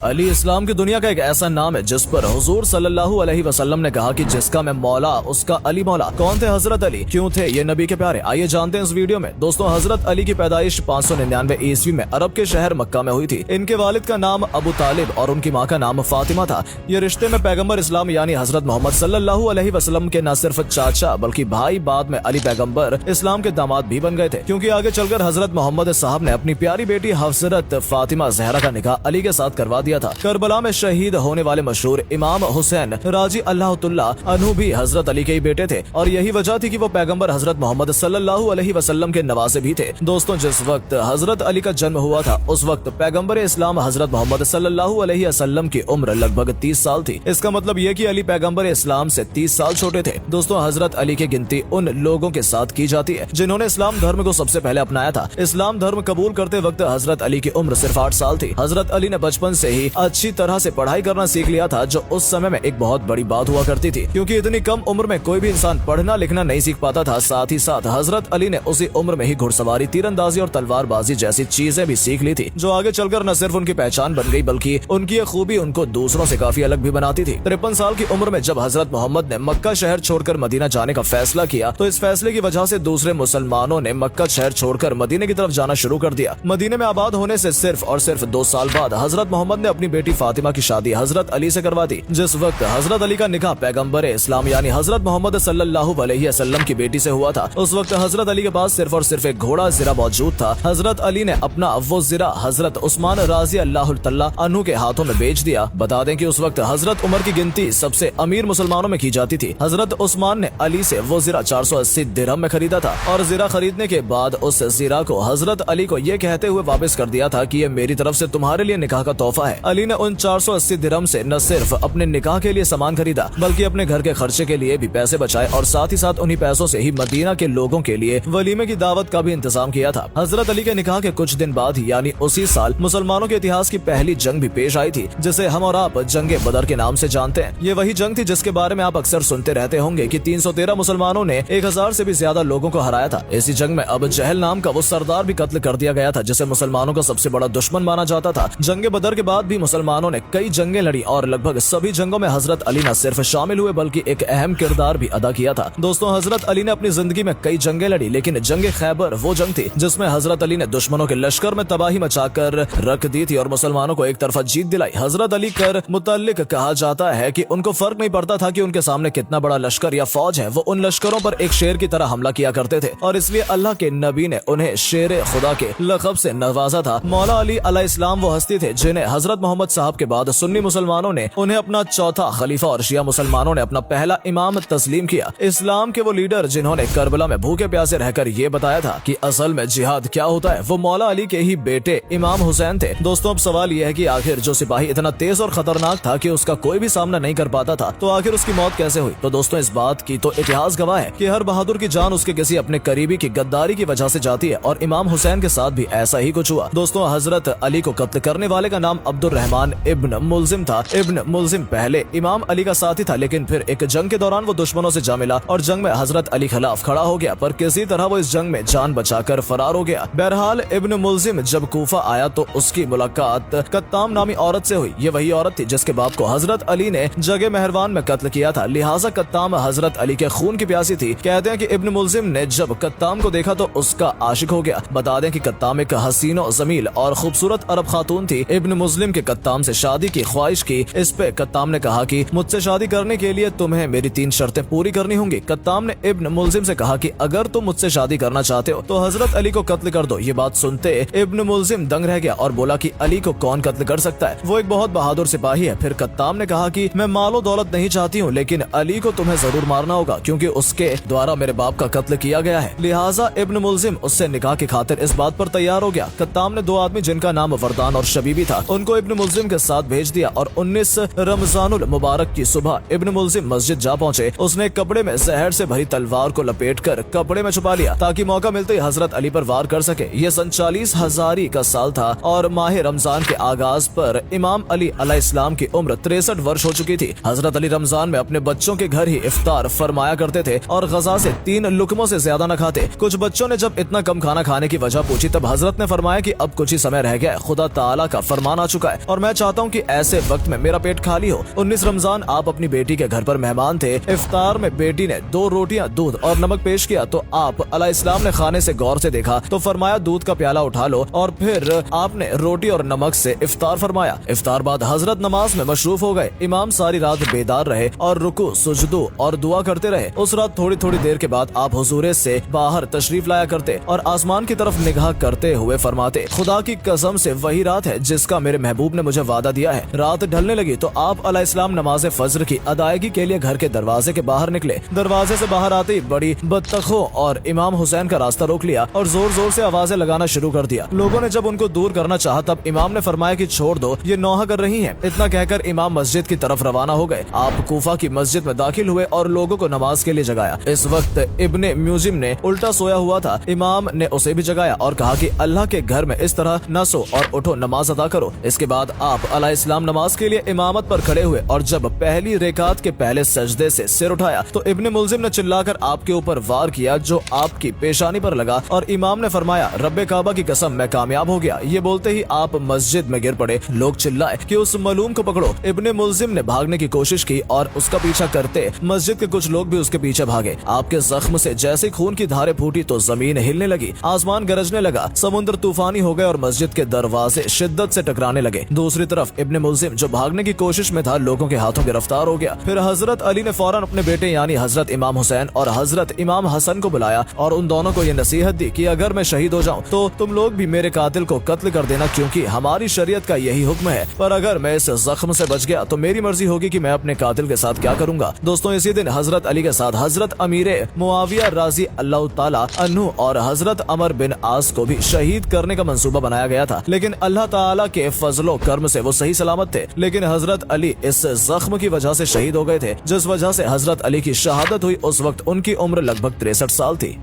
अली इस्लाम की दुनिया का एक ऐसा नाम है जिस पर हुजूर सल्लल्लाहु अलैहि वसल्लम ने कहा कि जिसका मैं मौला उसका अली मौला। कौन थे हजरत अली, क्यों थे ये नबी के प्यारे, आइए जानते हैं इस वीडियो में। दोस्तों, हजरत अली की पैदाइश 599 ईस्वी में अरब के शहर मक्का में हुई थी। इनके वालिद का नाम अबू तालिब और उनकी माँ का नाम फातिमा था। ये रिश्ते में पैगम्बर इस्लाम यानी हजरत मोहम्मद सल्लल्लाहु अलैहि वसल्लम के न सिर्फ चाचा बल्कि भाई, बाद में अली पैगम्बर इस्लाम के दामाद भी बन गए थे, क्योंकि आगे चलकर हजरत मोहम्मद साहब ने अपनी प्यारी बेटी हजरत फातिमा जहरा का निकाह अली के साथ करवा दिया था। करबला में शहीद होने वाले मशहूर इमाम हुसैन राजी अल्लाह तुल्ला अनहु भी हजरत अली के ही बेटे थे और यही वजह थी कि वो पैगंबर हजरत मोहम्मद सल्लल्लाहु अलैहि वसल्लम के नवासे भी थे। दोस्तों, जिस वक्त हजरत अली का जन्म हुआ था उस वक्त पैगंबर इस्लाम हजरत मोहम्मद सल्लल्लाहु अलैहि वसल्लम की उम्र लगभग 30 साल थी। इसका मतलब ये कि अली पैगंबर इस्लाम से 30 साल छोटे थे। दोस्तों, हजरत अली की गिनती उन लोगों के साथ की जाती है जिन्होंने इस्लाम धर्म को सबसे पहले अपनाया था। इस्लाम धर्म कबूल करते वक्त हजरत अली की उम्र सिर्फ 8 साल थी। हजरत अली ने बचपन से ही अच्छी तरह से पढ़ाई करना सीख लिया था, जो उस समय में एक बहुत बड़ी बात हुआ करती थी, क्योंकि इतनी कम उम्र में कोई भी इंसान पढ़ना लिखना नहीं सीख पाता था। साथ ही साथ हजरत अली ने उसी उम्र में ही घुड़सवारी, तीरंदाजी और तलवारबाजी जैसी चीजें भी सीख ली थी, जो आगे चलकर न सिर्फ उनकी पहचान बन गई बल्कि उनकी ये खूबी उनको दूसरों से काफी अलग भी बनाती थी। 53 साल की उम्र में जब हजरत मोहम्मद ने मक्का शहर छोड़कर मदीना जाने का फैसला किया तो इस फैसले की वजह से दूसरे मुसलमानों ने मक्का शहर छोड़कर मदीने की तरफ जाना शुरू कर दिया। मदीने में आबाद होने से सिर्फ और सिर्फ 2 साल बाद हजरत मोहम्मद ने अपनी बेटी फातिमा की शादी हजरत अली से करवा दी। जिस वक्त हजरत अली का निकाह पैगंबर इस्लाम यानी हजरत मोहम्मद सल्लल्लाहु अलैहि वसल्लम की बेटी से हुआ था, उस वक्त हजरत अली के पास सिर्फ और सिर्फ एक घोड़ा जिरा मौजूद था। हजरत अली ने अपना वो जिरा हजरत उस्मान राजी अल्लाह तआला अन्हु के हाथों में बेच दिया। बता दें कि उस वक्त हजरत उमर की गिनती सबसे अमीर मुसलमानों में की जाती थी। हजरत उस्मान ने अली से वो जिरा 480 दिरहम में खरीदा था और जिरा खरीदने के बाद उस जिरा को हजरत अली को ये कहते हुए वापस कर दिया था कि ये मेरी तरफ से तुम्हारे लिए निकाह का तोहफा है। अली ने उन 480 दिरहम से न सिर्फ अपने निकाह के लिए सामान खरीदा बल्कि अपने घर के खर्चे के लिए भी पैसे बचाए और साथ ही साथ उन्हीं पैसों से ही मदीना के लोगों के लिए वलीमे की दावत का भी इंतजाम किया था। हजरत अली के निकाह के कुछ दिन बाद यानी उसी साल मुसलमानों के इतिहास की पहली जंग भी पेश आई थी, जिसे हम और आप जंगे बदर के नाम से जानते हैं। ये वही जंग थी जिसके बारे में आप अक्सर सुनते रहते होंगे कि 313 मुसलमानों ने 1000 से भी ज्यादा लोगों को हराया था। इसी जंग में अबू जहल नाम का वो सरदार भी कत्ल कर दिया गया था, जिसे मुसलमानों का सबसे बड़ा दुश्मन माना जाता था। जंगे बदर के बाद भी मुसलमानों ने कई जंगें लड़ी और लगभग सभी जंगों में हजरत अली न सिर्फ शामिल हुए बल्कि एक अहम किरदार भी अदा किया था। दोस्तों, हजरत अली ने अपनी जिंदगी में कई जंगें लड़ी, लेकिन जंगे खैबर वो जंग थी जिसमें हजरत अली ने दुश्मनों के लश्कर में तबाही मचाकर रख दी थी और मुसलमानों को एक तरफा जीत दिलाई। हजरत अली कर मुतल्लिक कहा जाता है कि उनको फर्क नहीं पड़ता था कि उनके सामने कितना बड़ा लश्कर या फौज है, वो उन लश्करों पर एक शेर की तरह हमला किया करते थे और इसलिए अल्लाह के नबी ने उन्हें शेर खुदा के लक़ब से नवाजा था। मौला अली अलैहिस्सलाम वो हस्ती थे जिन्हें हजरत मोहम्मद साहब के बाद सुन्नी मुसलमानों ने उन्हें अपना चौथा खलीफा और शिया मुसलमानों ने अपना पहला इमाम तस्लीम किया। इस्लाम के वो लीडर जिन्होंने करबला में भूखे प्यासे रहकर ये बताया था कि असल में जिहाद क्या होता है, वो मौला अली के ही बेटे इमाम हुसैन थे। दोस्तों, अब सवाल ये है कि आखिर जो सिपाही इतना तेज और खतरनाक था कि उसका कोई भी सामना नहीं कर पाता था, तो आखिर उसकी मौत कैसे हुई? तो दोस्तों, इस बात की तो इतिहास गवाह है कि हर बहादुर की जान उसके किसी अपने करीबी की गद्दारी की वजह से जाती है और इमाम हुसैन के साथ भी ऐसा ही कुछ हुआ। दोस्तों, हजरत अली को कत्ल करने वाले का नाम अब्दुर रहमान इब्न मुल्जिम था। इब्न मुल्जिम पहले इमाम अली का साथी था, लेकिन फिर एक जंग के दौरान वो दुश्मनों से जा मिला और जंग में हजरत अली खिलाफ खड़ा हो गया, पर किसी तरह वो इस जंग में जान बचाकर फरार हो गया। बहरहाल इब्न मुल्जिम जब कूफा आया तो उसकी मुलाकात कत्ताम नामी औरत से हुई। ये वही औरत थी जिसके बाप को हजरत अली ने जगह मेहरबान में कत्ल किया था, लिहाजा कत्ताम हजरत अली के खून की प्यासी थी। कहते हैं कि इब्न मुल्जिम ने जब कत्ताम को देखा तो उसका आशिक हो गया। बता दें कि कत्ताम एक हसीनो जमील और खूबसूरत अरब खातून थी। इब्न मुस्लिम के कत्ताम से शादी की ख्वाहिश की। इस पे कत्ताम ने कहा कि मुझसे शादी करने के लिए तुम्हें मेरी 3 शर्तें पूरी करनी होंगी। कत्ताम ने इब्न मुल्जिम से कहा कि अगर तुम मुझसे शादी करना चाहते हो तो हजरत अली को कत्ल कर दो। ये बात सुनते इब्न मुल्जिम दंग रह गया और बोला कि अली को कौन कत्ल कर सकता है, वो एक बहुत बहादुर सिपाही है। फिर कत्ताम ने कहा कि मैं मालो दौलत नहीं चाहती हूँ, लेकिन अली को तुम्हें जरूर मारना होगा क्योंकि उसके द्वारा मेरे बाप का कत्ल किया गया है। लिहाजा इब्न मुल्जिम उससे निकाह की खातिर इस बात पर तैयार हो गया। कत्ताम ने 2 आदमी जिनका नाम वरदान और शबीबी था उनको इब्न मुल्जिम के साथ भेज दिया और 19 रमजानुल मुबारक की सुबह इब्न मुल्जिम मस्जिद जा पहुंचे। उसने कपड़े में जहर से भरी तलवार को लपेटकर कपड़े में छुपा लिया ताकि मौका मिलते ही हजरत अली पर वार कर सके। ये सन 40 हजारी का साल था और माह रमजान के आगाज पर इमाम अली अलैहिस्सलाम की उम्र 63 वर्ष हो चुकी थी। हजरत अली रमजान में अपने बच्चों के घर ही इफ्तार फरमाया करते थे और गजा से 3 लुकमों से ज्यादा न खाते। कुछ बच्चों ने जब इतना कम खाना खाने की वजह पूछी तब हजरत ने फरमाया कि अब कुछ ही समय रह गया, खुदा ताला का फरमान आ चुका है। चुका है और मैं चाहता हूँ कि ऐसे वक्त में मेरा पेट खाली हो। 19 रमजान आप अपनी बेटी के घर पर मेहमान थे। इफ्तार में बेटी ने 2 रोटियां, दूध और नमक पेश किया तो आप अलैहिस्सलाम ने खाने से गौर से देखा तो फरमाया दूध का प्याला उठा लो और फिर आपने रोटी और नमक से इफ्तार फरमाया। इफ्तार बाद हजरत नमाज में मशरूफ हो गए। इमाम सारी रात बेदार रहे और रुकू, सुजदू और दुआ करते रहे। उस रात थोड़ी थोड़ी देर के बाद आप हुजूरे से बाहर तशरीफ लाया करते और आसमान की तरफ निगाह करते हुए फरमाते, खुदा की कसम से वही रात है जिसका मेरे महबूब ने मुझे वादा दिया है। रात ढलने लगी तो आप अलैहिस्सलाम नमाज फज्र की अदायगी के लिए घर के दरवाजे के बाहर निकले। दरवाजे से बाहर आते ही बड़ी बदतखों और इमाम हुसैन का रास्ता रोक लिया और जोर जोर से आवाजें लगाना शुरू कर दिया। लोगों ने जब उनको दूर करना चाहा तब इमाम ने फरमाया कि छोड़ दो, ये नौहा कर रही हैं। इतना कहकर इमाम मस्जिद की तरफ रवाना हो गए। आप कूफा की मस्जिद में दाखिल हुए और लोगों को नमाज के लिए जगाया। इस वक्त इब्ने म्यूजिम ने उल्टा सोया हुआ था। इमाम ने उसे भी जगाया और कहा कि अल्लाह के घर में इस तरह न सो और उठो, नमाज अदा करो। इसके बाद आप अलैहिस्सलाम नमाज के लिए इमामत पर खड़े हुए और जब पहली रेकात के पहले सजदे से सिर उठाया तो इब्ने मुल्जिम ने चिल्लाकर आपके ऊपर वार किया जो आपकी पेशानी पर लगा और इमाम ने फरमाया, रब्बे काबा की कसम मैं कामयाब हो गया। ये बोलते ही आप मस्जिद में गिर पड़े। लोग चिल्लाए कि उस मलूम को पकड़ो। इब्ने मुल्जिम ने भागने की कोशिश की और उसका पीछा करते मस्जिद के कुछ लोग भी उसके पीछे भागे। आपके जख्म से जैसे खून की धारें फूटी तो जमीन हिलने लगी, आसमान गरजने लगा, समुद्र तूफानी हो गए और मस्जिद के दरवाजे शिद्दत से टकराने लगे। दूसरी तरफ इब्ने मुल्जिम जो भागने की कोशिश में था लोगों के हाथों गिरफ्तार हो गया। फिर हजरत अली ने फौरन अपने बेटे यानी हजरत इमाम हुसैन और हजरत इमाम हसन को बुलाया और उन दोनों को ये नसीहत दी कि अगर मैं शहीद हो जाऊं तो तुम लोग भी मेरे कातिल को कत्ल कर देना, क्योंकि हमारी शरीयत का यही हुक्म है। पर अगर मैं इस जख्म से बच गया तो मेरी मर्जी होगी कि मैं अपने कातिल के साथ क्या करूंगा। दोस्तों, इसी दिन हजरत अली के साथ हजरत अमीरे मुआविया राजी अल्लाह ताला अन्हु और हजरत अमर बिन आस को भी शहीद करने का मंसूबा बनाया गया था, लेकिन अल्लाह ताला के फजलो कर्म से वो सही सलामत थे। लेकिन हजरत अली इस जख्म की वजह से शहीद हो गए थे, जिस वजह से हजरत अली की शहादत हुई। उस वक्त उनकी उम्र लगभग 63 साल थी।